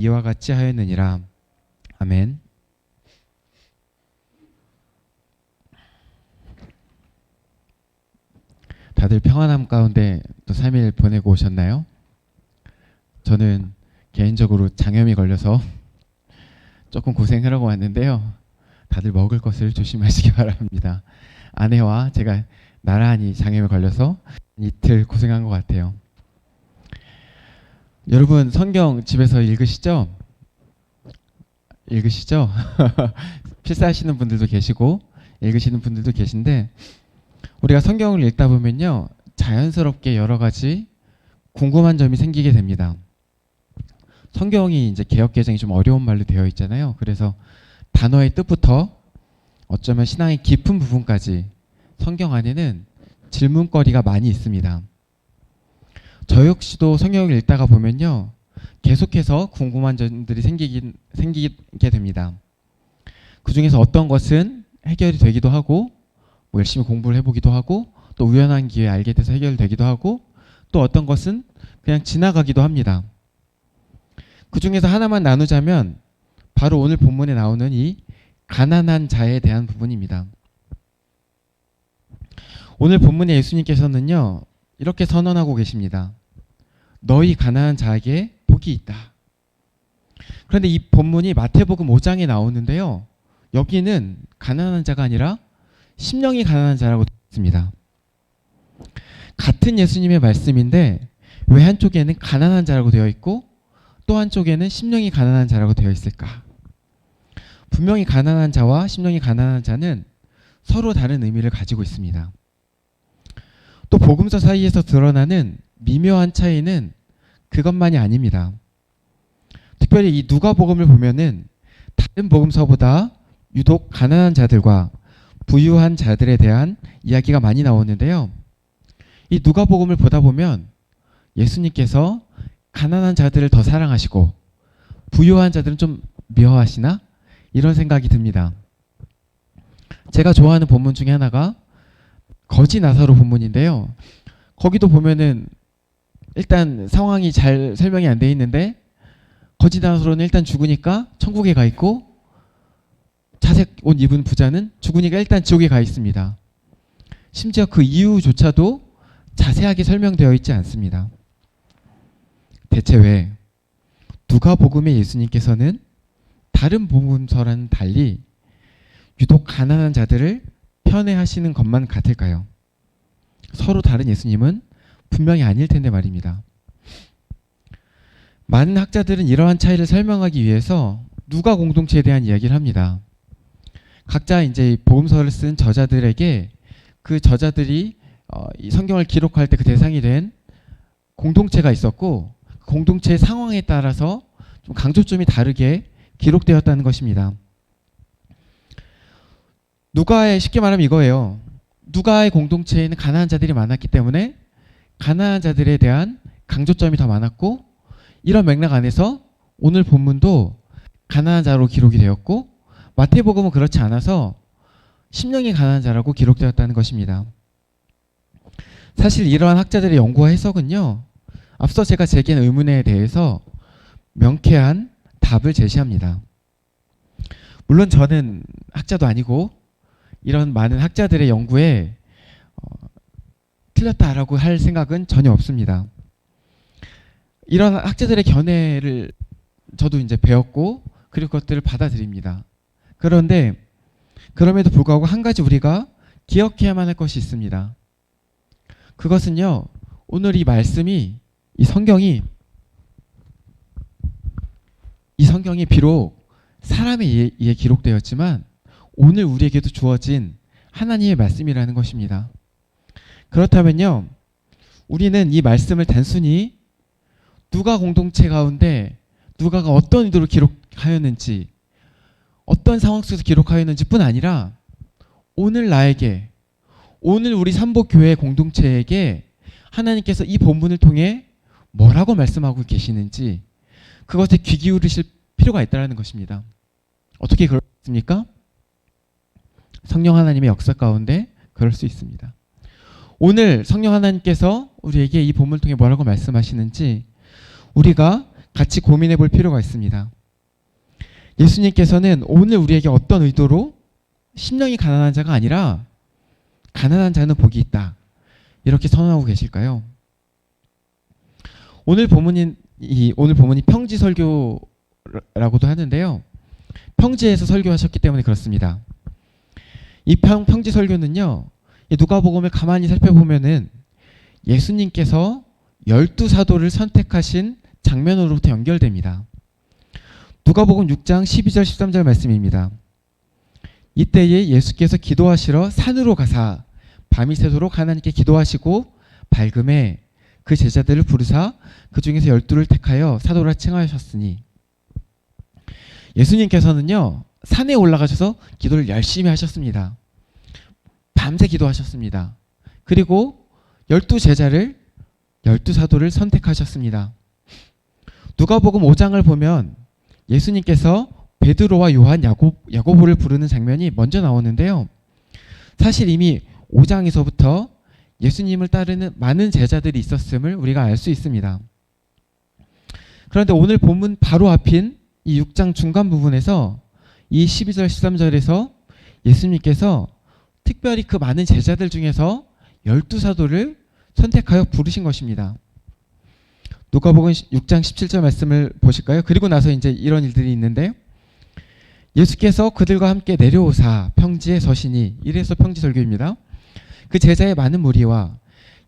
이와 같이 하였느니라. 아멘. 다들 평안함 가운데 또 3일 보내고 오셨나요? 저는 개인적으로 장염이 걸려서 조금 고생을 하고 왔는데요. 다들 먹을 것을 조심하시기 바랍니다. 아내와 제가 나란히 장염에 걸려서 이틀 고생한 것 같아요. 여러분 성경 집에서 읽으시죠? 읽으시죠? 필사하시는 분들도 계시고 읽으시는 분들도 계신데 우리가 성경을 읽다 보면요 자연스럽게 여러 가지 궁금한 점이 생기게 됩니다. 성경이 이제 개역개정이 좀 어려운 말로 되어 있잖아요. 그래서 단어의 뜻부터 어쩌면 신앙의 깊은 부분까지 성경 안에는 질문거리가 많이 있습니다. 저 역시도 성경을 읽다가 보면요 계속해서 궁금한 점들이 생기게 됩니다. 그 중에서 어떤 것은 해결이 되기도 하고 뭐 열심히 공부를 해보기도 하고 또 우연한 기회에 알게 돼서 해결되기도 하고 또 어떤 것은 그냥 지나가기도 합니다. 그 중에서 하나만 나누자면 바로 오늘 본문에 나오는 이 가난한 자에 대한 부분입니다. 오늘 본문에 예수님께서는요 이렇게 선언하고 계십니다. 너희 가난한 자에게 복이 있다. 그런데 이 본문이 마태복음 5장에 나오는데요. 여기는 가난한 자가 아니라 심령이 가난한 자라고 되어 있습니다. 같은 예수님의 말씀인데 왜 한쪽에는 가난한 자라고 되어 있고 또 한쪽에는 심령이 가난한 자라고 되어 있을까? 분명히 가난한 자와 심령이 가난한 자는 서로 다른 의미를 가지고 있습니다. 또 복음서 사이에서 드러나는 미묘한 차이는 그것만이 아닙니다. 특별히 이 누가복음을 보면은 다른 복음서보다 유독 가난한 자들과 부유한 자들에 대한 이야기가 많이 나오는데요. 이 누가복음을 보다 보면 예수님께서 가난한 자들을 더 사랑하시고 부유한 자들은 좀 미워하시나? 이런 생각이 듭니다. 제가 좋아하는 본문 중에 하나가 거지 나사로 본문인데요. 거기도 보면은 일단 상황이 잘 설명이 안 돼 있는데 거지 나사로는 일단 죽으니까 천국에 가 있고 자색 옷 입은 부자는 죽으니까 일단 지옥에 가 있습니다. 심지어 그 이유조차도 자세하게 설명되어 있지 않습니다. 대체 왜 누가복음의 예수님께서는 다른 복음서와는 달리 유독 가난한 자들을 편애하시는 것만 같을까요? 서로 다른 예수님은 분명히 아닐 텐데 말입니다. 많은 학자들은 이러한 차이를 설명하기 위해서 누가 공동체에 대한 이야기를 합니다. 각자 이제 복음서를 쓴 저자들에게 그 저자들이 이 성경을 기록할 때 그 대상이 된 공동체가 있었고 그 공동체의 상황에 따라서 좀 강조점이 다르게 기록되었다는 것입니다. 누가의 쉽게 말하면 이거예요. 누가의 공동체에는 가난한 자들이 많았기 때문에 가난한 자들에 대한 강조점이 더 많았고 이런 맥락 안에서 오늘 본문도 가난한 자로 기록이 되었고 마태복음은 그렇지 않아서 심령이 가난한 자라고 기록되었다는 것입니다. 사실 이러한 학자들의 연구와 해석은요. 앞서 제가 제기한 의문에 대해서 명쾌한 답을 제시합니다. 물론 저는 학자도 아니고 이런 많은 학자들의 연구에 틀렸다라고 할 생각은 전혀 없습니다. 이런 학자들의 견해를 저도 이제 배웠고 그리고 그것들을 받아들입니다. 그런데 그럼에도 불구하고 한 가지 우리가 기억해야만 할 것이 있습니다. 그것은요. 오늘 이 말씀이 이 성경이 비록 사람에 의해 기록되었지만 오늘 우리에게도 주어진 하나님의 말씀이라는 것입니다. 그렇다면요. 우리는 이 말씀을 단순히 누가 공동체 가운데 누가가 어떤 의도로 기록하였는지 어떤 상황 속에서 기록하였는지 뿐 아니라 오늘 나에게 오늘 우리 삼복교회 공동체에게 하나님께서 이 본문을 통해 뭐라고 말씀하고 계시는지 그것에 귀 기울이실 필요가 있다는 것입니다. 어떻게 그렇습니까? 성령 하나님의 역사 가운데 그럴 수 있습니다. 오늘 성령 하나님께서 우리에게 이 본문을 통해 뭐라고 말씀하시는지 우리가 같이 고민해 볼 필요가 있습니다. 예수님께서는 오늘 우리에게 어떤 의도로 심령이 가난한 자가 아니라 가난한 자는 복이 있다, 이렇게 선언하고 계실까요? 오늘 본문이 평지 설교라고도 하는데요. 평지에서 설교하셨기 때문에 그렇습니다. 이 평지 설교는요, 누가복음을 가만히 살펴보면은 예수님께서 12사도를 선택하신 장면으로부터 연결됩니다. 누가복음 6장 12절 13절 말씀입니다. 이때에 예수께서 기도하시러 산으로 가사 밤이 새도록 하나님께 기도하시고 밝음에 그 제자들을 부르사 그 중에서 12를 택하여 사도라 칭하셨으니, 예수님께서는요 산에 올라가셔서 기도를 열심히 하셨습니다. 밤새 기도하셨습니다. 그리고 12제자를 12사도를 선택하셨습니다. 누가복음 5장을 보면 예수님께서 베드로와 요한, 야고보를 부르는 장면이 먼저 나오는데요. 사실 이미 5장에서부터 예수님을 따르는 많은 제자들이 있었음을 우리가 알 수 있습니다. 그런데 오늘 본문 바로 앞인 이 6장 중간 부분에서 이 12절 13절에서 예수님께서 특별히 그 많은 제자들 중에서 12사도를 선택하여 부르신 것입니다. 누가복음 6장 17절 말씀을 보실까요? 그리고 나서 이제 이런 일들이 있는데, 예수께서 그들과 함께 내려오사 평지에 서시니, 이래서 평지 설교입니다. 그 제자의 많은 무리와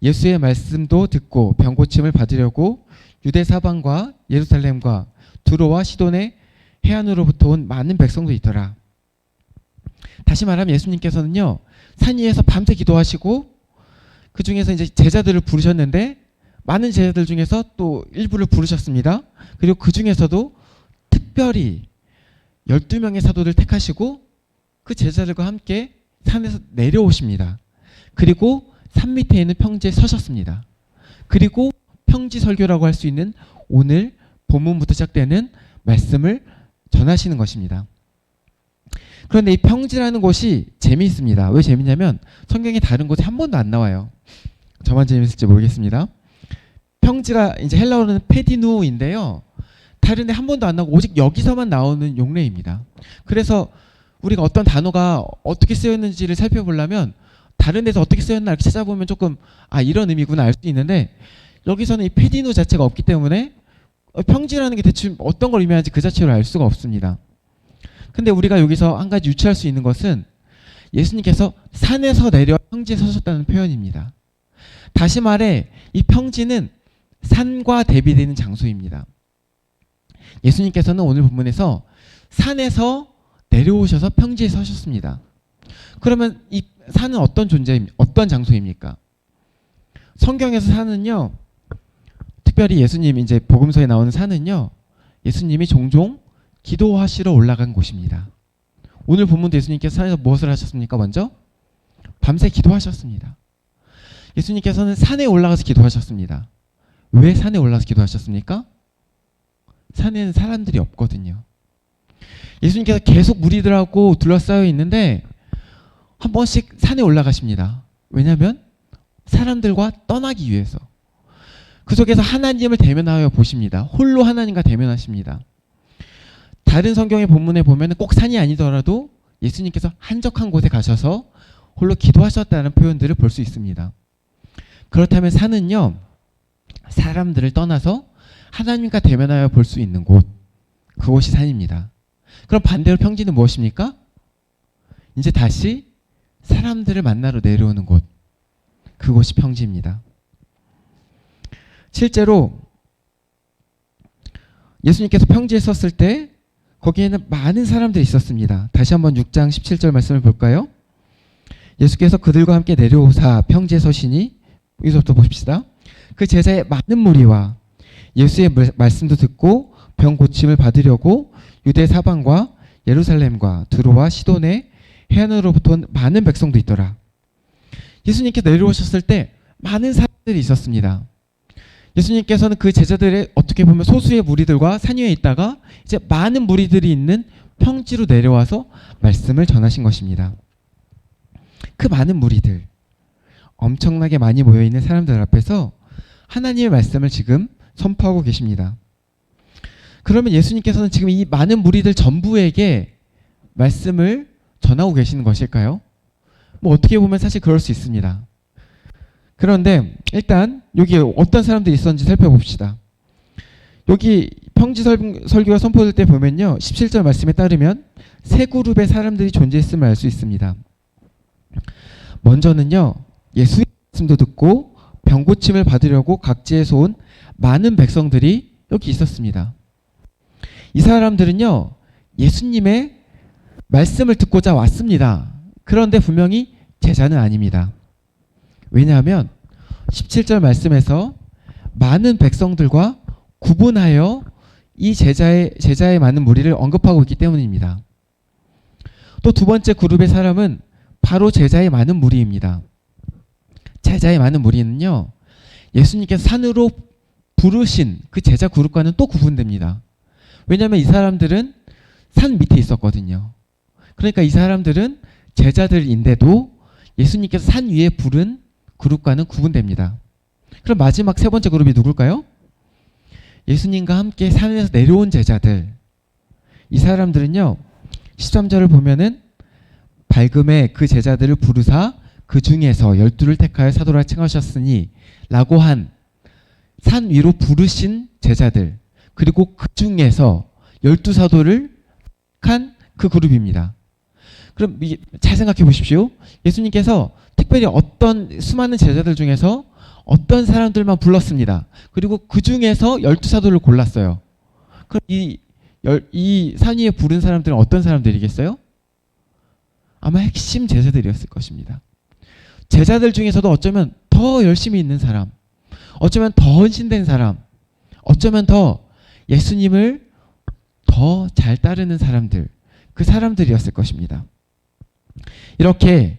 예수의 말씀도 듣고 병 고침을 받으려고 유대 사방과 예루살렘과 두로와 시돈의 해안으로부터 온 많은 백성도 있더라. 다시 말하면 예수님께서는요 산 위에서 밤새 기도하시고 그 중에서 이제 제자들을 부르셨는데, 많은 제자들 중에서 또 일부를 부르셨습니다. 그리고 그 중에서도 특별히 12명의 사도를 택하시고 그 제자들과 함께 산에서 내려오십니다. 그리고 산 밑에 있는 평지에 서셨습니다. 그리고 평지 설교라고 할 수 있는 오늘 본문부터 시작되는 말씀을 전하시는 것입니다. 그런데 이 평지라는 곳이 재미있습니다. 왜 재밌냐면 성경에 다른 곳에 한 번도 안 나와요. 저만 재밌을지 모르겠습니다. 평지가 이제 헬라어로는 페디누인데요. 다른 데 한 번도 안 나오고 오직 여기서만 나오는 용례입니다. 그래서 우리가 어떤 단어가 어떻게 쓰였는지를 살펴보려면 다른 데서 어떻게 쓰였나 이렇게 찾아보면 조금 이런 의미구나 알 수 있는데, 여기서는 이 페디누 자체가 없기 때문에 평지라는 게 대충 어떤 걸 의미하는지 그 자체로 알 수가 없습니다. 근데 우리가 여기서 한 가지 유추할 수 있는 것은 예수님께서 산에서 내려 평지에 서셨다는 표현입니다. 다시 말해 이 평지는 산과 대비되는 장소입니다. 예수님께서는 오늘 본문에서 산에서 내려오셔서 평지에 서셨습니다. 그러면 이 산은 어떤 장소입니까? 성경에서 산은요, 특별히 예수님 이제 복음서에 나오는 산은요, 예수님이 종종 기도하시러 올라간 곳입니다. 오늘 본문도 예수님께서 산에서 무엇을 하셨습니까? 먼저 밤새 기도하셨습니다. 예수님께서는 산에 올라가서 기도하셨습니다. 왜 산에 올라가서 기도하셨습니까? 산에는 사람들이 없거든요. 예수님께서 계속 무리들하고 둘러싸여 있는데 한 번씩 산에 올라가십니다. 왜냐하면 사람들과 떠나기 위해서. 그 속에서 하나님을 대면하여 보십니다. 홀로 하나님과 대면하십니다. 다른 성경의 본문에 보면 꼭 산이 아니더라도 예수님께서 한적한 곳에 가셔서 홀로 기도하셨다는 표현들을 볼 수 있습니다. 그렇다면 산은요, 사람들을 떠나서 하나님과 대면하여 볼 수 있는 곳, 그곳이 산입니다. 그럼 반대로 평지는 무엇입니까? 이제 다시 사람들을 만나러 내려오는 곳, 그곳이 평지입니다. 실제로 예수님께서 평지에 섰을 때 거기에는 많은 사람들이 있었습니다. 다시 한번 6장 17절 말씀을 볼까요? 예수께서 그들과 함께 내려오사 평지에 서시니, 여기서부터 보십시다. 그 제자의 많은 무리와 예수의 말씀도 듣고 병 고침을 받으려고 유대 사방과 예루살렘과 두로와 시돈의 해안으로부터 온 많은 백성도 있더라. 예수님께서 내려오셨을 때 많은 사람들이 있었습니다. 예수님께서는 그 제자들의 어떻게 보면 소수의 무리들과 산 위에 있다가 이제 많은 무리들이 있는 평지로 내려와서 말씀을 전하신 것입니다. 그 많은 무리들, 엄청나게 많이 모여있는 사람들 앞에서 하나님의 말씀을 지금 선포하고 계십니다. 그러면 예수님께서는 지금 이 많은 무리들 전부에게 말씀을 전하고 계시는 것일까요? 뭐 어떻게 보면 사실 그럴 수 있습니다. 그런데 일단 여기 어떤 사람들이 있었는지 살펴봅시다. 여기 평지 설교가 선포될 때 보면요, 17절 말씀에 따르면 세 그룹의 사람들이 존재했음을 알 수 있습니다. 먼저는요, 예수의 말씀도 듣고 병 고침을 받으려고 각지에서 온 많은 백성들이 여기 있었습니다. 이 사람들은요, 예수님의 말씀을 듣고자 왔습니다. 그런데 분명히 제자는 아닙니다. 왜냐하면 17절 말씀에서 많은 백성들과 구분하여 이 제자의 많은 무리를 언급하고 있기 때문입니다. 또 두 번째 그룹의 사람은 바로 제자의 많은 무리입니다. 제자의 많은 무리는요, 예수님께서 산으로 부르신 그 제자 그룹과는 또 구분됩니다. 왜냐하면 이 사람들은 산 밑에 있었거든요. 그러니까 이 사람들은 제자들인데도 예수님께서 산 위에 부른 그룹과는 구분됩니다. 그럼 마지막 세 번째 그룹이 누굴까요? 예수님과 함께 산에서 내려온 제자들. 이 사람들은요, 13절을 보면은 밝음에 그 제자들을 부르사 그 중에서 12를 택하여 사도라 칭하셨으니 라고 한 산 위로 부르신 제자들, 그리고 그 중에서 12사도를 택한 그 그룹입니다. 그럼 잘 생각해 보십시오. 예수님께서 특별히 어떤 수많은 제자들 중에서 어떤 사람들만 불렀습니다. 그리고 그 중에서 12사도를 골랐어요. 그럼 이 산 위에 부른 사람들은 어떤 사람들이겠어요? 아마 핵심 제자들이었을 것입니다. 제자들 중에서도 어쩌면 더 열심히 있는 사람, 어쩌면 더 헌신된 사람, 어쩌면 더 예수님을 더 잘 따르는 사람들, 그 사람들이었을 것입니다. 이렇게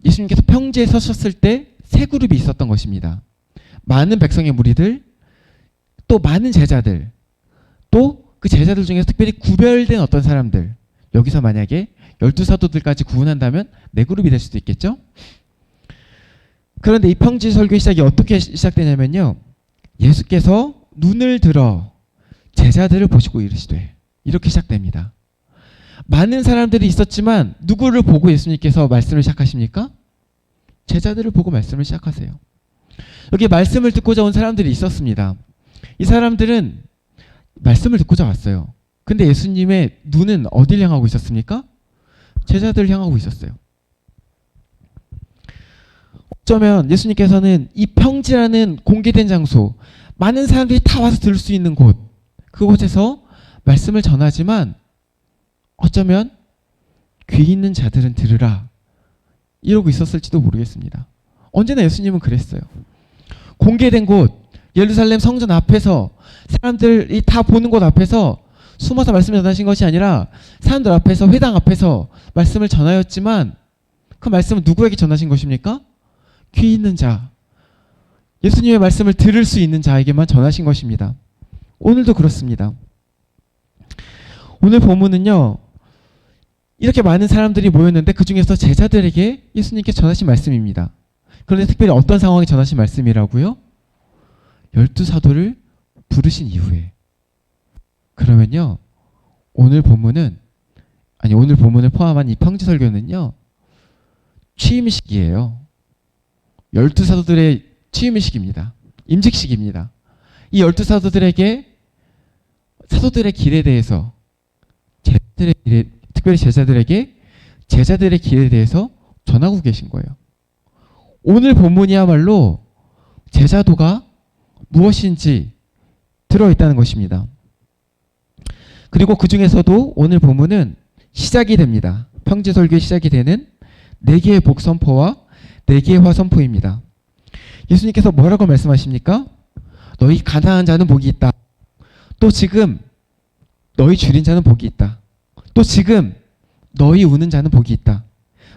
예수님께서 평지에 서셨을 때 세 그룹이 있었던 것입니다. 많은 백성의 무리들, 또 많은 제자들, 또 그 제자들 중에서 특별히 구별된 어떤 사람들, 여기서 만약에 12사도들까지 구분한다면 네 그룹이 될 수도 있겠죠? 그런데 이 평지 설교의 시작이 어떻게 시작되냐면요, 예수께서 눈을 들어 제자들을 보시고 이르시되, 이렇게 시작됩니다. 많은 사람들이 있었지만 누구를 보고 예수님께서 말씀을 시작하십니까? 제자들을 보고 말씀을 시작하세요. 여기 말씀을 듣고자 온 사람들이 있었습니다. 이 사람들은 말씀을 듣고자 왔어요. 근데 예수님의 눈은 어딜 향하고 있었습니까? 제자들을 향하고 있었어요. 어쩌면 예수님께서는 이 평지라는 공개된 장소, 많은 사람들이 다 와서 들을 수 있는 곳, 그곳에서 말씀을 전하지만 어쩌면 귀 있는 자들은 들으라, 이러고 있었을지도 모르겠습니다. 언제나 예수님은 그랬어요. 공개된 곳, 예루살렘 성전 앞에서 사람들이 다 보는 곳 앞에서 숨어서 말씀을 전하신 것이 아니라 사람들 앞에서, 회당 앞에서 말씀을 전하였지만 그 말씀은 누구에게 전하신 것입니까? 귀 있는 자, 예수님의 말씀을 들을 수 있는 자에게만 전하신 것입니다. 오늘도 그렇습니다. 오늘 본문은요, 이렇게 많은 사람들이 모였는데 그 중에서 제자들에게 예수님께 전하신 말씀입니다. 그런데 특별히 어떤 상황에 전하신 말씀이라고요? 12사도를 부르신 이후에. 그러면요, 오늘 본문을 포함한 이 평지설교는요, 취임식이에요. 12사도들의 취임식입니다. 임직식입니다. 이 12사도들에게 사도들의 길에 대해서, 특별히 제자들의 길에 대해서 전하고 계신 거예요. 오늘 본문이야말로 제자도가 무엇인지 들어있다는 것입니다. 그리고 그 중에서도 오늘 본문은 시작이 됩니다. 평지설교의 시작이 되는 4개의 복 선포와 4개의 화 선포입니다. 예수님께서 뭐라고 말씀하십니까? 너희 가난한 자는 복이 있다. 또 지금 너희 줄인 자는 복이 있다. 또 지금 너희 우는 자는 복이 있다.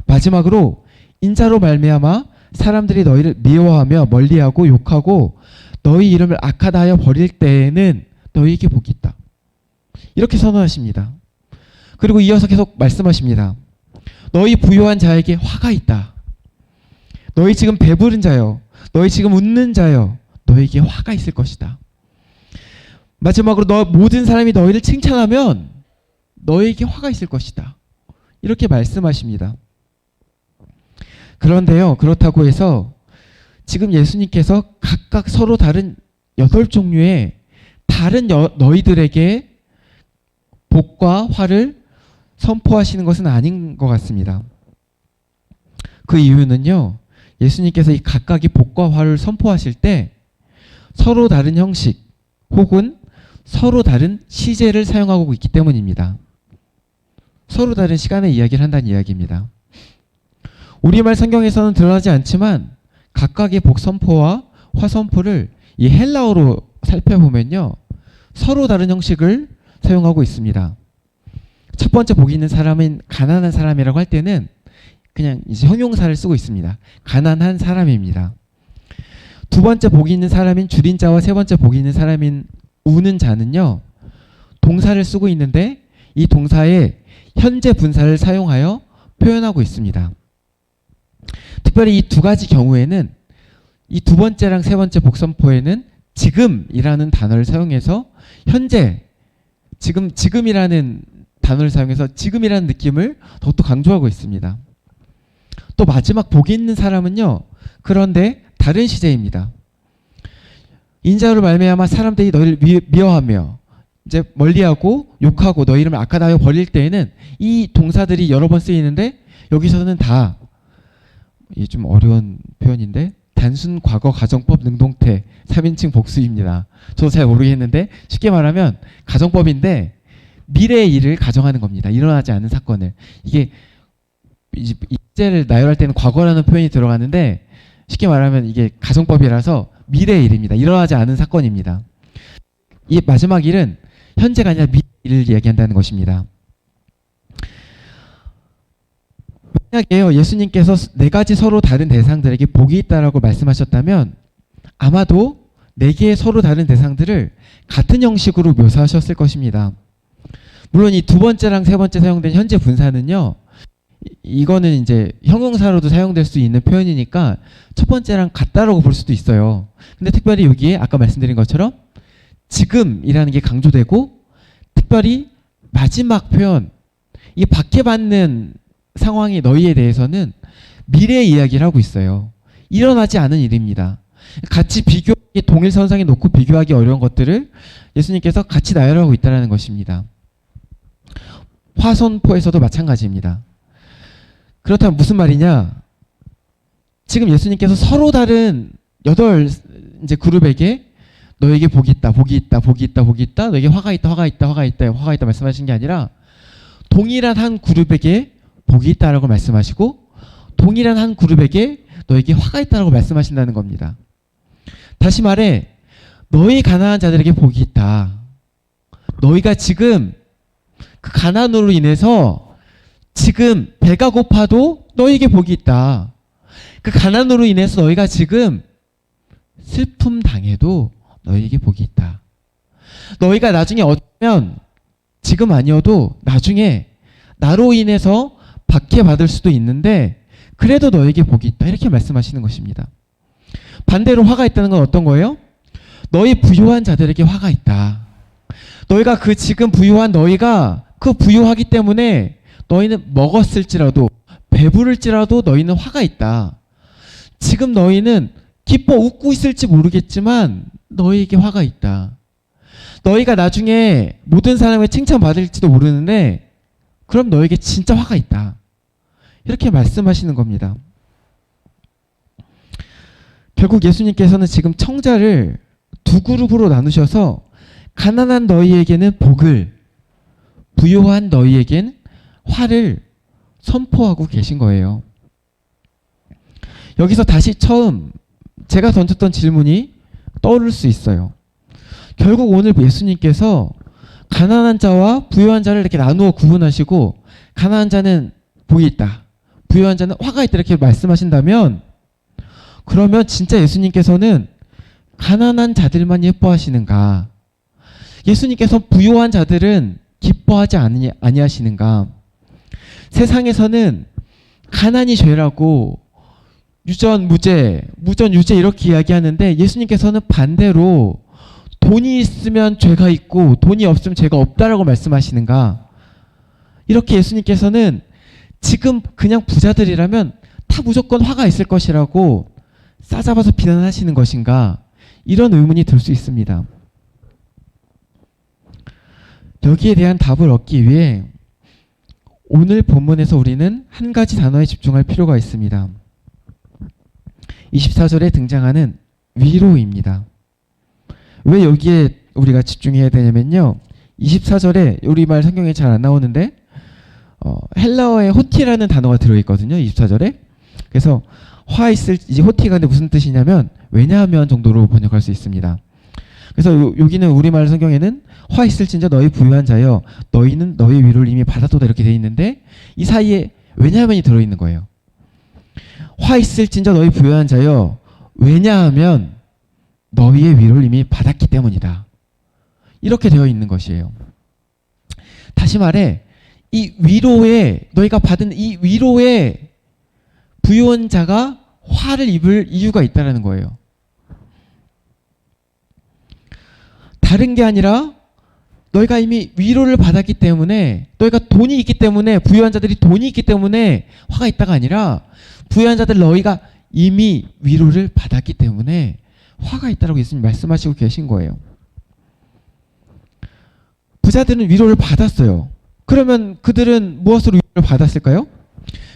마지막으로 인자로 말미암아 사람들이 너희를 미워하며 멀리하고 욕하고 너희 이름을 악하다 하여 버릴 때에는 너희에게 복이 있다. 이렇게 선언하십니다. 그리고 이어서 계속 말씀하십니다. 너희 부요한 자에게 화가 있다. 너희 지금 배부른 자여, 너희 지금 웃는 자여, 너에게 화가 있을 것이다. 마지막으로 모든 사람이 너희를 칭찬하면 너희에게 화가 있을 것이다. 이렇게 말씀하십니다. 그런데요, 그렇다고 해서 지금 예수님께서 각각 서로 다른 8종류의 다른 너희들에게 복과 화를 선포하시는 것은 아닌 것 같습니다. 그 이유는요, 예수님께서 이 각각의 복과 화를 선포하실 때 서로 다른 형식 혹은 서로 다른 시제를 사용하고 있기 때문입니다. 서로 다른 시간의 이야기를 한다는 이야기입니다. 우리말 성경에서는 드러나지 않지만 각각의 복 선포와 화 선포를 이 헬라어로 살펴보면요, 서로 다른 형식을 사용하고 있습니다. 첫 번째 복이 있는 사람은 가난한 사람이라고 할 때는 그냥 이제 형용사를 쓰고 있습니다. 가난한 사람입니다. 두 번째 복이 있는 사람인 줄임자와 세 번째 복이 있는 사람인 우는 자는요, 동사를 쓰고 있는데 이 동사의 현재 분사를 사용하여 표현하고 있습니다. 특별히 이 두 가지 경우에는 이 두 번째랑 세 번째 복 선포에는 지금이라는 단어를 사용해서 현재, 지금이라는 단어를 사용해서 지금이라는 느낌을 더욱더 강조하고 있습니다. 또 마지막 복이 있는 사람은요, 그런데 다른 시제입니다. 인자로 말미암아 사람들이 너희를 미워하며 이제 멀리하고 욕하고 너희 이름을 악하다하여 버릴 때에는 이 동사들이 여러 번 쓰이는데 여기서는 다, 이게 좀 어려운 표현인데, 단순 과거 가정법 능동태 3인칭 복수입니다. 저도 잘 모르겠는데 쉽게 말하면 가정법인데 미래의 일을 가정하는 겁니다. 일어나지 않은 사건을. 이게 이제를 나열할 때는 과거라는 표현이 들어가는데 쉽게 말하면 이게 가정법이라서 미래의 일입니다. 일어나지 않은 사건입니다. 이 마지막 일은 현재가 아니라 미래의 일을 이야기한다는 것입니다. 만약에요, 예수님께서 네 가지 서로 다른 대상들에게 복이 있다라고 말씀하셨다면 아마도 네 개의 서로 다른 대상들을 같은 형식으로 묘사하셨을 것입니다. 물론 이 두 번째랑 세 번째 사용된 현재 분사는요, 이거는 이제 형용사로도 사용될 수 있는 표현이니까 첫 번째랑 같다라고 볼 수도 있어요. 근데 특별히 여기에 아까 말씀드린 것처럼 지금이라는 게 강조되고, 특별히 마지막 표현, 이 박해받는 상황이 너희에 대해서는 미래의 이야기를 하고 있어요. 일어나지 않은 일입니다. 같이 동일선상에 놓고 비교하기 어려운 것들을 예수님께서 같이 나열하고 있다는 것입니다. 화선포에서도 마찬가지입니다. 그렇다면 무슨 말이냐? 지금 예수님께서 서로 다른 8 이제 그룹에게 너에게 복이 있다, 복이 있다, 복이 있다, 복이 있다, 너에게 화가 있다, 화가 있다, 화가 있다, 화가 있다 말씀하신 게 아니라 동일한 한 그룹에게 복이 있다라고 말씀하시고 동일한 한 그룹에게 너에게 화가 있다라고 말씀하신다는 겁니다. 다시 말해, 너희 가난한 자들에게 복이 있다. 너희가 지금 그 가난으로 인해서 지금 배가 고파도 너희에게 복이 있다. 그 가난으로 인해서 너희가 지금 슬픔 당해도 너희에게 복이 있다. 너희가 나중에 어쩌면 지금 아니어도 나중에 나로 인해서 박해받을 수도 있는데 그래도 너에게 복이 있다. 이렇게 말씀하시는 것입니다. 반대로 화가 있다는 건 어떤 거예요? 너희 부유한 자들에게 화가 있다. 너희가 그 지금 부유한 너희가 그 부유하기 때문에 너희는 먹었을지라도 배부를지라도 너희는 화가 있다. 지금 너희는 기뻐 웃고 있을지 모르겠지만 너희에게 화가 있다. 너희가 나중에 모든 사람의 칭찬받을지도 모르는데 그럼 너에게 진짜 화가 있다. 이렇게 말씀하시는 겁니다. 결국 예수님께서는 지금 청자를 두 그룹으로 나누셔서 가난한 너희에게는 복을, 부유한 너희에겐 화를 선포하고 계신 거예요. 여기서 다시 처음 제가 던졌던 질문이 떠오를 수 있어요. 결국 오늘 예수님께서 가난한 자와 부유한 자를 이렇게 나누어 구분하시고 가난한 자는 복이 있다, 부유한 자는 화가 있다 이렇게 말씀하신다면 그러면 진짜 예수님께서는 가난한 자들만 예뻐하시는가? 예수님께서 부유한 자들은 기뻐하지 아니하시는가? 세상에서는 가난이 죄라고 유전, 무죄, 무전, 유죄 이렇게 이야기하는데 예수님께서는 반대로 돈이 있으면 죄가 있고 돈이 없으면 죄가 없다라고 말씀하시는가? 이렇게 예수님께서는 지금 그냥 부자들이라면 다 무조건 화가 있을 것이라고 싸잡아서 비난하시는 것인가? 이런 의문이 들 수 있습니다. 여기에 대한 답을 얻기 위해 오늘 본문에서 우리는 한 가지 단어에 집중할 필요가 있습니다. 24절에 등장하는 위로입니다. 왜 여기에 우리가 집중해야 되냐면요. 24절에 우리말 성경에 잘 안 나오는데 헬라어에 호티라는 단어가 들어있거든요. 24절에. 그래서 화 있을 이 호티가 근데 무슨 뜻이냐면 왜냐하면 정도로 번역할 수 있습니다. 그래서 여기는 우리말 성경에는 화 있을진저 너희 부유한 자여 너희는 너희 위로를 이미 받았도다 이렇게 돼 있는데 이 사이에 왜냐하면이 들어있는 거예요. 화 있을진저 너희 부유한 자여 왜냐하면 너희의 위로를 이미 받았기 때문이다. 이렇게 되어 있는 것이에요. 다시 말해 이 위로에 너희가 받은 이 위로에 부유한 자가 화를 입을 이유가 있다는 거예요. 다른 게 아니라 너희가 이미 위로를 받았기 때문에 너희가 돈이 있기 때문에 부유한 자들이 돈이 있기 때문에 화가 있다가 아니라 부유한 자들 너희가 이미 위로를 받았기 때문에 화가 있다라고 예수님 말씀하시고 계신 거예요. 부자들은 위로를 받았어요. 그러면 그들은 무엇으로 위로를 받았을까요?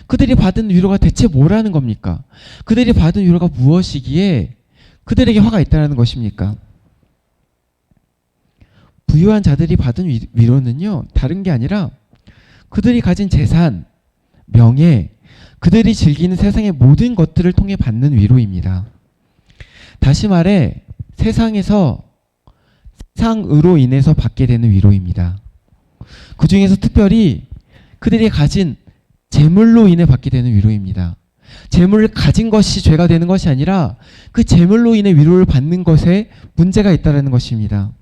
그들이 받은 위로가 대체 뭐라는 겁니까? 그들이 받은 위로가 무엇이기에 그들에게 화가 있다는 것입니까? 부유한 자들이 받은 위로는요, 다른 게 아니라 그들이 가진 재산, 명예, 그들이 즐기는 세상의 모든 것들을 통해 받는 위로입니다. 다시 말해 세상에서 세상으로 인해서 받게 되는 위로입니다. 그 중에서 특별히 그들이 가진 재물로 인해 받게 되는 위로입니다. 재물을 가진 것이 죄가 되는 것이 아니라 그 재물로 인해 위로를 받는 것에 문제가 있다는 것입니다.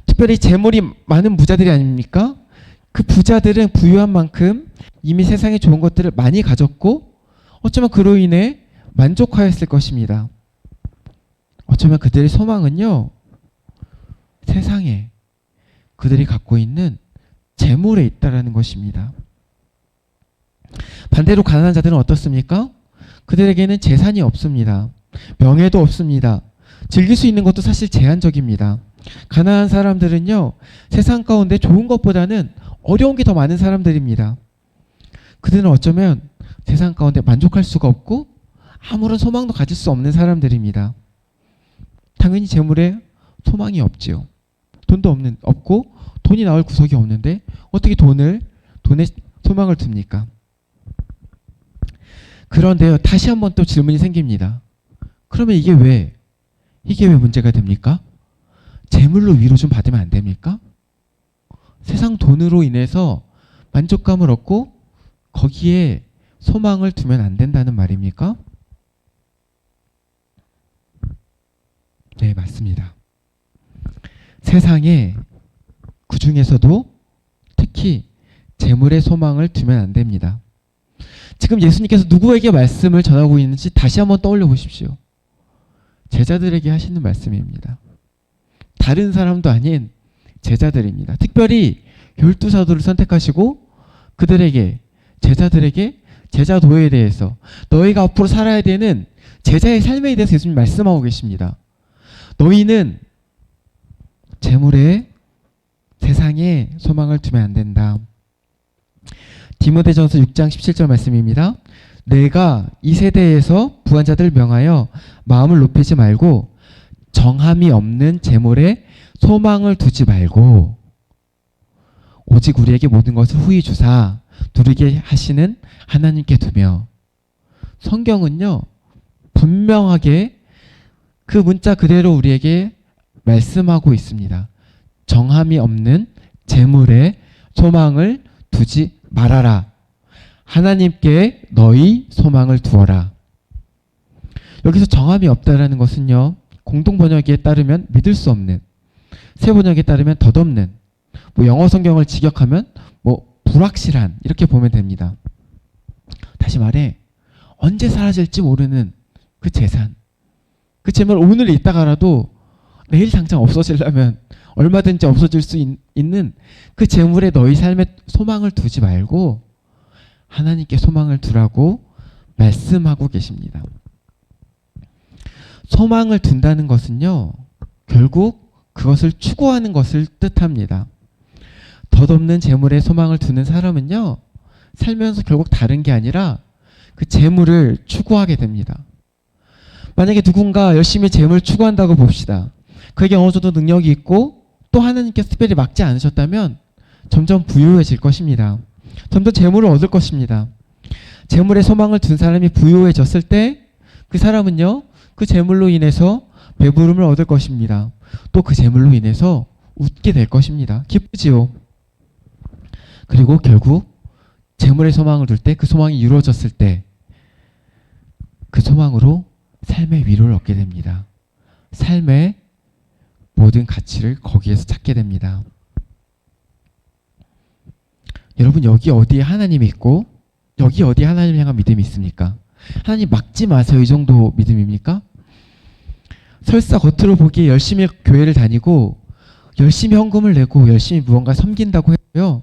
특별히 재물이 많은 부자들이 아닙니까? 그 부자들은 부유한 만큼 이미 세상에 좋은 것들을 많이 가졌고 어쩌면 그로 인해 만족하였을 것입니다. 어쩌면 그들의 소망은요, 세상에 그들이 갖고 있는 재물에 있다라는 것입니다. 반대로 가난한 자들은 어떻습니까? 그들에게는 재산이 없습니다. 명예도 없습니다. 즐길 수 있는 것도 사실 제한적입니다. 가난한 사람들은요, 세상 가운데 좋은 것보다는 어려운 게 더 많은 사람들입니다. 그들은 어쩌면 세상 가운데 만족할 수가 없고 아무런 소망도 가질 수 없는 사람들입니다. 당연히 재물에 소망이 없지요. 돈도 없고 돈이 나올 구석이 없는데 어떻게 돈에 소망을 둡니까? 그런데요, 다시 한번 또 질문이 생깁니다. 그러면 이게 왜 문제가 됩니까? 재물로 위로 좀 받으면 안 됩니까? 세상 돈으로 인해서 만족감을 얻고 거기에 소망을 두면 안 된다는 말입니까? 네, 맞습니다. 세상에 그 중에서도 특히 재물에 소망을 두면 안 됩니다. 지금 예수님께서 누구에게 말씀을 전하고 있는지 다시 한번 떠올려 보십시오. 제자들에게 하시는 말씀입니다. 다른 사람도 아닌 제자들입니다. 특별히 12사도를 선택하시고 그들에게, 제자들에게 제자도에 대해서 너희가 앞으로 살아야 되는 제자의 삶에 대해서 예수님이 말씀하고 계십니다. 너희는 재물에 세상에 소망을 두면 안 된다. 디모데전서 6장 17절 말씀입니다. 내가 이 세대에서 부한 자들을 명하여 마음을 높이지 말고 정함이 없는 재물에 소망을 두지 말고 오직 우리에게 모든 것을 후히 주사 누리게 하시는 하나님께 두며. 성경은요, 분명하게 그 문자 그대로 우리에게 말씀하고 있습니다. 정함이 없는 재물에 소망을 두지 말아라. 하나님께 너희 소망을 두어라. 여기서 정함이 없다라는 것은요, 공동 번역에 따르면 믿을 수 없는, 새 번역에 따르면 덧없는, 영어 성경을 직역하면 불확실한, 이렇게 보면 됩니다. 다시 말해 언제 사라질지 모르는 그 재산, 그 재물 오늘 있다가라도 내일 당장 없어지려면 얼마든지 없어질 수 있는 그 재물에 너희 삶에 소망을 두지 말고 하나님께 소망을 두라고 말씀하고 계십니다. 소망을 둔다는 것은요, 결국 그것을 추구하는 것을 뜻합니다. 덧없는 재물에 소망을 두는 사람은요, 살면서 결국 다른 게 아니라 그 재물을 추구하게 됩니다. 만약에 누군가 열심히 재물을 추구한다고 봅시다. 그에게 어느 정도 능력이 있고 또 하나님께서 특별히 막지 않으셨다면 점점 부유해질 것입니다. 점점 재물을 얻을 것입니다. 재물에 소망을 둔 사람이 부유해졌을 때 그 사람은요, 그 재물로 인해서 배부름을 얻을 것입니다. 또 그 재물로 인해서 웃게 될 것입니다. 기쁘지요. 그리고 결국 재물에 소망을 둘 때 그 소망이 이루어졌을 때 그 소망으로 삶의 위로를 얻게 됩니다. 삶의 모든 가치를 거기에서 찾게 됩니다. 여러분, 여기 어디에 하나님이 있고 여기 어디에 하나님을 향한 믿음이 있습니까? 하나님 막지 마세요, 이 정도 믿음입니까? 설사 겉으로 보기에 열심히 교회를 다니고 열심히 헌금을 내고 열심히 무언가 섬긴다고 해도요,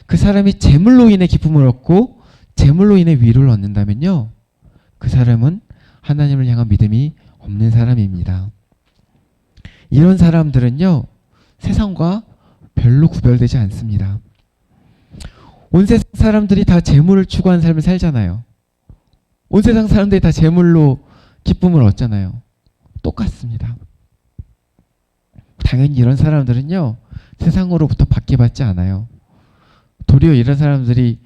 그 사람이 재물로 인해 기쁨을 얻고 재물로 인해 위로를 얻는다면요, 그 사람은 하나님을 향한 믿음이 없는 사람입니다. 이런 사람들은요, 세상과 별로 구별되지 않습니다. 온 세상 사람들이 다 재물을 추구하는 삶을 살잖아요. 온 세상 사람들이 다 재물로 기쁨을 얻잖아요. 똑같습니다. 당연히 이런 사람들은요, 세상으로부터 받지 않아요. 도리어 이런 사람들이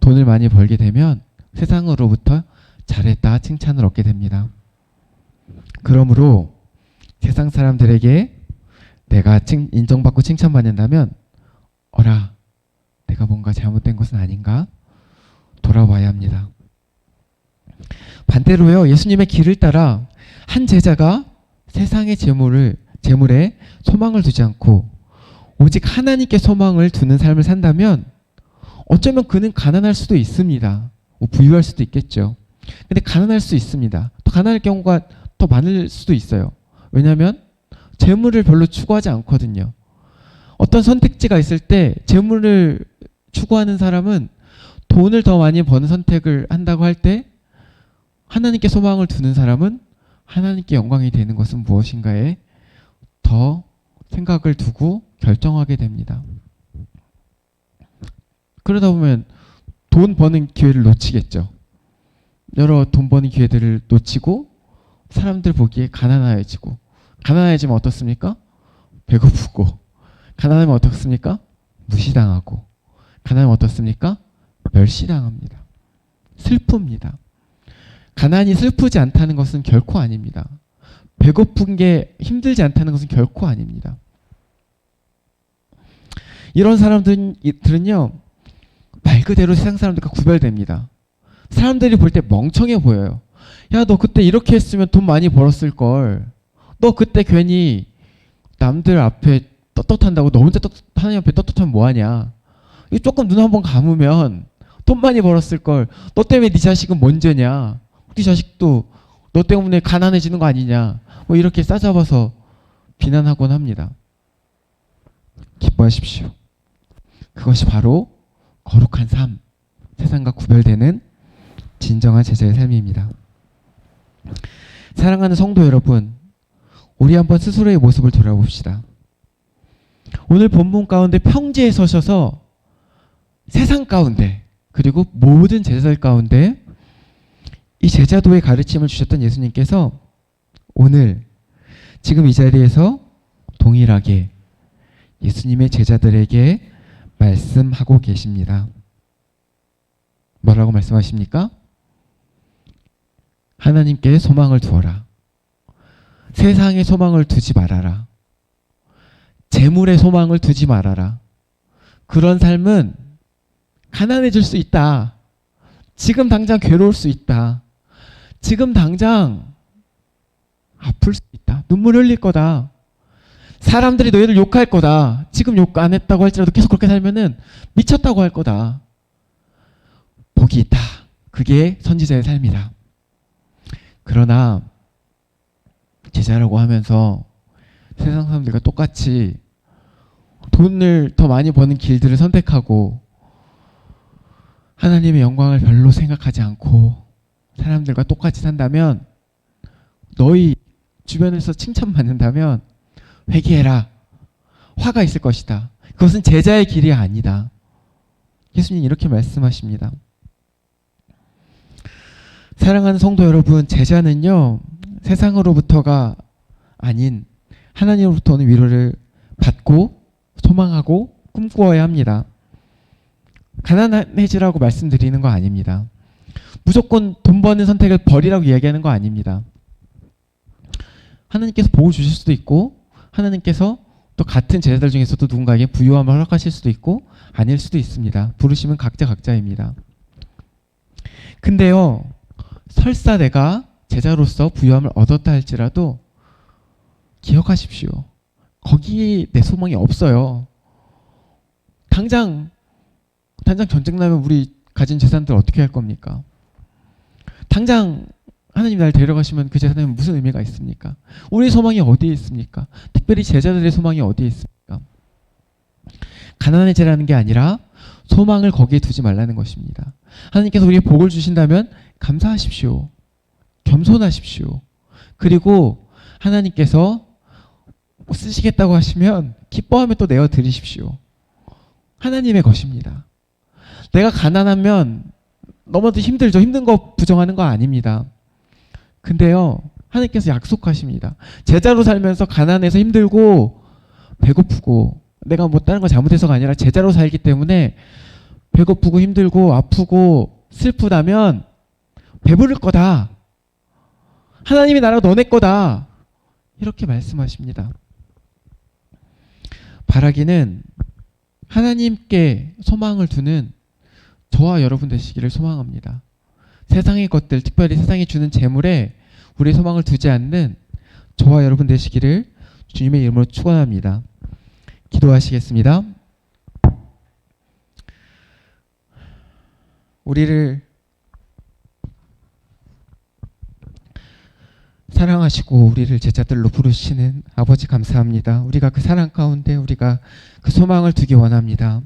돈을 많이 벌게 되면 세상으로부터 잘했다 칭찬을 얻게 됩니다. 그러므로 세상 사람들에게 내가 인정받고 칭찬받는다면 어라, 내가 뭔가 잘못된 것은 아닌가? 돌아봐야 합니다. 반대로요, 예수님의 길을 따라 한 제자가 세상의 재물에 소망을 두지 않고 오직 하나님께 소망을 두는 삶을 산다면 어쩌면 그는 가난할 수도 있습니다. 부유할 수도 있겠죠. 근데 가난할 수 있습니다. 또 가난할 경우가 더 많을 수도 있어요. 왜냐하면 재물을 별로 추구하지 않거든요. 어떤 선택지가 있을 때 재물을 추구하는 사람은 돈을 더 많이 버는 선택을 한다고 할 때, 하나님께 소망을 두는 사람은 하나님께 영광이 되는 것은 무엇인가에 더 생각을 두고 결정하게 됩니다. 그러다 보면 돈 버는 기회를 놓치겠죠. 여러 돈 버는 기회들을 놓치고 사람들 보기에 가난해지고, 가난해지면 어떻습니까? 배고프고, 가난하면 어떻습니까? 무시당하고, 가난하면 어떻습니까? 멸시당합니다. 슬픕니다. 가난이 슬프지 않다는 것은 결코 아닙니다. 배고픈 게 힘들지 않다는 것은 결코 아닙니다. 이런 사람들은요, 말 그대로 세상 사람들과 구별됩니다. 사람들이 볼 때 멍청해 보여요. 야, 너 그때 이렇게 했으면 돈 많이 벌었을걸. 너 그때 괜히 남들 앞에 떳떳한다고 너 혼자 하나님 앞에 떳떳하면 뭐하냐. 이거 조금 눈 한번 감으면 돈 많이 벌었을걸. 너 때문에 네 자식은 뭔 죄냐. 네 자식도 너 때문에 가난해지는 거 아니냐. 뭐 이렇게 싸잡아서 비난하곤 합니다. 기뻐하십시오. 그것이 바로 거룩한 삶, 세상과 구별되는 진정한 제자의 삶입니다. 사랑하는 성도 여러분, 우리 한번 스스로의 모습을 돌아봅시다. 오늘 본문 가운데 평지에 서셔서 세상 가운데, 그리고 모든 제자들 가운데 이 제자도의 가르침을 주셨던 예수님께서 오늘 지금 이 자리에서 동일하게 예수님의 제자들에게 말씀하고 계십니다. 뭐라고 말씀하십니까? 하나님께 소망을 두어라. 세상에 소망을 두지 말아라. 재물에 소망을 두지 말아라. 그런 삶은 가난해질 수 있다. 지금 당장 괴로울 수 있다. 지금 당장 아플 수 있다. 눈물 흘릴 거다. 사람들이 너희를 욕할 거다. 지금 욕 안 했다고 할지라도 계속 그렇게 살면은 미쳤다고 할 거다. 복이 있다. 그게 선지자의 삶이다. 그러나 제자라고 하면서 세상 사람들과 똑같이 돈을 더 많이 버는 길들을 선택하고 하나님의 영광을 별로 생각하지 않고 사람들과 똑같이 산다면, 너희 주변에서 칭찬받는다면 회개해라. 화가 있을 것이다. 그것은 제자의 길이 아니다. 예수님 이렇게 말씀하십니다. 사랑하는 성도 여러분, 제자는요, 세상으로부터가 아닌 하나님으로부터 오는 위로를 받고 소망하고 꿈꾸어야 합니다. 가난해지라고 말씀드리는 거 아닙니다. 무조건 돈 버는 선택을 버리라고 이야기하는 거 아닙니다. 하나님께서 복을 주실 수도 있고, 하나님께서 또 같은 제자들 중에서도 누군가에게 부유함을 허락하실 수도 있고 아닐 수도 있습니다. 부르시면 각자입니다. 근데요, 설사 내가 제자로서 부유함을 얻었다 할지라도 기억하십시오. 거기에 내 소망이 없어요. 당장 전쟁 나면 우리 가진 재산들 어떻게 할 겁니까? 당장 하나님 날 데려가시면 그 재산에 무슨 의미가 있습니까? 우리 소망이 어디에 있습니까? 특별히 제자들의 소망이 어디에 있습니까? 가난해지라는 게 아니라 소망을 거기에 두지 말라는 것입니다. 하나님께서 우리에게 복을 주신다면 감사하십시오. 겸손하십시오. 그리고 하나님께서 쓰시겠다고 하시면 기뻐하며 또 내어드리십시오. 하나님의 것입니다. 내가 가난하면 너무도 힘들죠. 힘든 거 부정하는 거 아닙니다. 근데요, 하나님께서 약속하십니다. 제자로 살면서 가난해서 힘들고 배고프고, 내가 뭐 다른 거 잘못해서가 아니라 제자로 살기 때문에 배고프고 힘들고 아프고 슬프다면 배부를 거다. 하나님의 나라가 너네 거다. 이렇게 말씀하십니다. 바라기는 하나님께 소망을 두는 저와 여러분 되시기를 소망합니다. 세상의 것들, 특별히 세상이 주는 재물에 우리의 소망을 두지 않는 저와 여러분 되시기를 주님의 이름으로 축원합니다. 기도하시겠습니다. 우리를 사랑하시고 우리를 제자들로 부르시는 아버지 감사합니다. 우리가 그 사랑 가운데 우리가 그 소망을 두기 원합니다.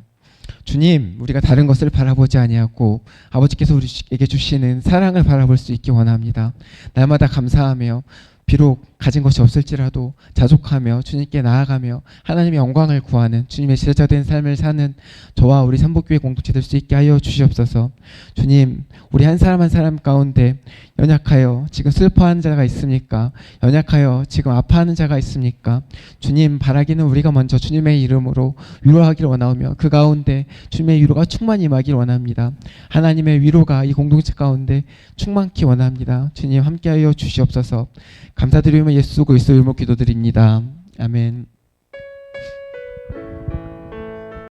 주님, 우리가 다른 것을 바라보지 아니하고 아버지께서 우리에게 주시는 사랑을 바라볼 수 있기 원합니다. 날마다 감사하며 비록 가진 것이 없을지라도 자족하며 주님께 나아가며 하나님의 영광을 구하는 주님의 제자된 삶을 사는 저와 우리 삼복교회 공동체 될 수 있게 하여 주시옵소서. 주님, 우리 한 사람 한 사람 가운데 연약하여 지금 슬퍼하는 자가 있습니까? 연약하여 지금 아파하는 자가 있습니까? 주님, 바라기는 우리가 먼저 주님의 이름으로 위로하기를 원하오며 그 가운데 주님의 위로가 충만히 임하기를 원합니다. 하나님의 위로가 이 공동체 가운데 충만히 원합니다. 주님, 함께하여 주시옵소서. 감사드리며 예수 그리스도 이름으로 기도드립니다. 아멘.